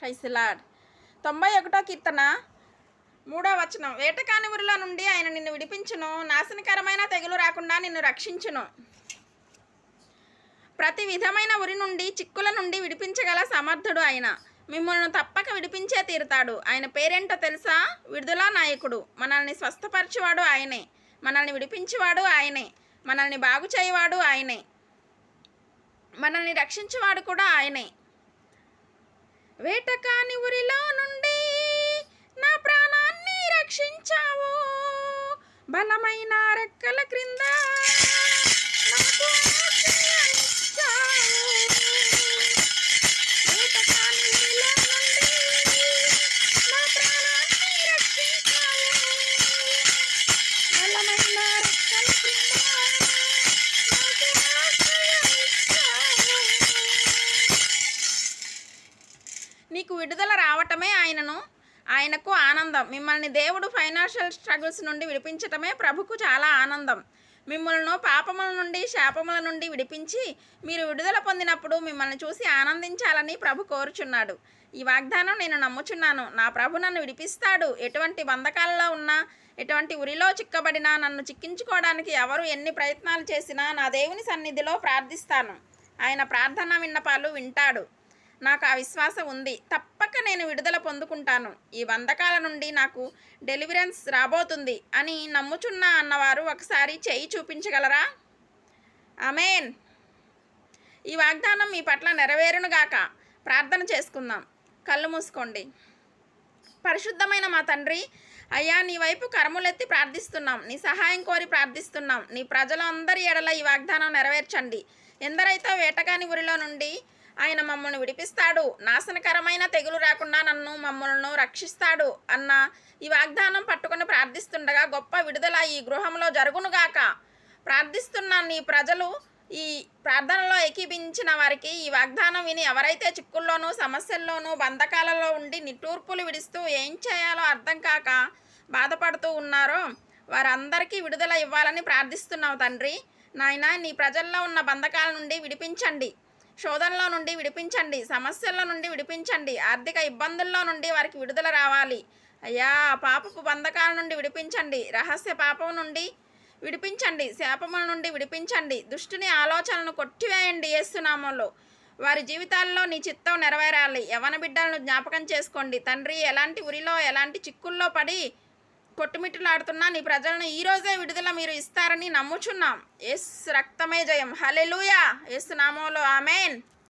Praise the Lord. 91వ కీర్తన 3వ వచనం. వేటకాని ఊరిలో నుండి ఆయన నిన్ను విడిపించును, నాశనకరమైన తెగులు రాకుండా నిన్ను రక్షించును. ప్రతి విధమైన ఉరి నుండి, చిక్కుల నుండి విడిపించగల సమర్థుడు ఆయన. మిమ్మల్ని తప్పక విడిపించే తీరుతాడు. ఆయన పేరేంటో తెలుసా? విడుదల నాయకుడు. మనల్ని స్వస్థపరచువాడు ఆయనే, మనల్ని విడిపించేవాడు ఆయనే, మనల్ని బాగు చేయవాడు ఆయనే, మనల్ని రక్షించేవాడు కూడా ఆయనే. వేటకాని ఊరిలో నుండి నా ప్రాణాన్ని రక్షించావు, బలమైన రెక్కల క్రింద నాకు ఆశ్రయమిచ్చావు. వేటకాని ఊరిలో నుండి నా ప్రాణాన్ని రక్షించావు, బలమైన రెక్కల క్రింద నాకు ఆశ్రయమిచ్చావు. నీకు విడుదల రావటమే ఆయనకు ఆనందం. మిమ్మల్ని దేవుడు ఫైనాన్షియల్ స్ట్రగుల్స్ నుండి విడిపించటమే ప్రభుకు చాలా ఆనందం. మిమ్మల్ని పాపముల నుండి, శాపముల నుండి విడిపించి మీరు విడుదల పొందినప్పుడు మిమ్మల్ని చూసి ఆనందించాలని ప్రభు కోరుచున్నాడు. ఈ వాగ్దానం నేను నమ్ముచున్నాను. నా ప్రభు నన్ను విడిపిస్తాడు. ఎటువంటి బంధకాలలో ఉన్నా, ఎటువంటి ఉరిలో చిక్కబడినా, నన్ను చిక్కించుకోవడానికి ఎవరు ఎన్ని ప్రయత్నాలు చేసినా నా దేవుని సన్నిధిలో ప్రార్థిస్తాను. ఆయన ప్రార్థన విన్నపాలు వింటాడు. నాకు ఆ విశ్వాసం ఉంది. తప్పక నేను విడుదల పొందుకుంటాను. ఈ బంధకాల నుండి నాకు డెలివరెన్స్ రాబోతుంది అని నమ్ముచున్నా అన్నవారు ఒకసారి చేయి చూపించగలరా? ఆమేన్. ఈ వాగ్దానం మీ పట్ల నెరవేరునుగాక. ప్రార్థన చేసుకుందాం. కళ్ళు మూసుకోండి. పరిశుద్ధమైన మా తండ్రి, అయ్యా, నీ వైపు కరములెత్తి ప్రార్థిస్తున్నాం. నీ సహాయం కోరి ప్రార్థిస్తున్నాం. నీ ప్రజలందరి ఎడల ఈ వాగ్దానం నెరవేర్చండి. ఎందరైతే వేటగాని ఊరిలో నుండి ఆయన మమ్మల్ని విడిపిస్తాడు, నాశనకరమైన తెగులు రాకుండా మమ్మల్ని రక్షిస్తాడు అన్న ఈ వాగ్దానం పట్టుకొని ప్రార్థిస్తుండగా గొప్ప విడుదల ఈ గృహంలో జరుగునుగాక. ప్రార్థిస్తున్న నీ ప్రజలు ఈ ప్రార్థనలో ఏకీభించిన వారికి ఈ వాగ్దానం విని ఎవరైతే చిక్కుల్లోనూ, సమస్యల్లోనూ, బంధకాలలో ఉండి నిట్టూర్పులు విడుస్తూ ఏం చేయాలో అర్థం కాక బాధపడుతూ ఉన్నారో వారందరికీ విడుదల ఇవ్వాలని ప్రార్థిస్తున్నావు తండ్రి. నాయన, నీ ప్రజల్లో ఉన్న బంధకాల నుండి విడిపించండి, శోధనలో నుండి విడిపించండి, సమస్యల నుండి విడిపించండి, ఆర్థిక ఇబ్బందుల్లో నుండి వారికి విడుదల రావాలి. అయ్యా, పాపపు బంధకాల నుండి విడిపించండి, రహస్య పాపం నుండి విడిపించండి, శాపముల నుండి విడిపించండి, దుష్టుని ఆలోచనలను కొట్టివేయండి యేసు నామములో. వారి జీవితాల్లో నీ చిత్తం నెరవేరాలి. యవ్వన బిడ్డలను జ్ఞాపకం చేసుకోండి తండ్రి. ఎలాంటి ఉరిలో, ఎలాంటి చిక్కుల్లో పడి కొట్టుమిట్టులాడుతున్నా నీ ప్రజలను ఈరోజే విడుదల మీరు ఇస్తారని నమ్ముచున్నాం. యేసు రక్తమే జయం. హల్లెలూయా. యేసు నామములో ఆమేన్.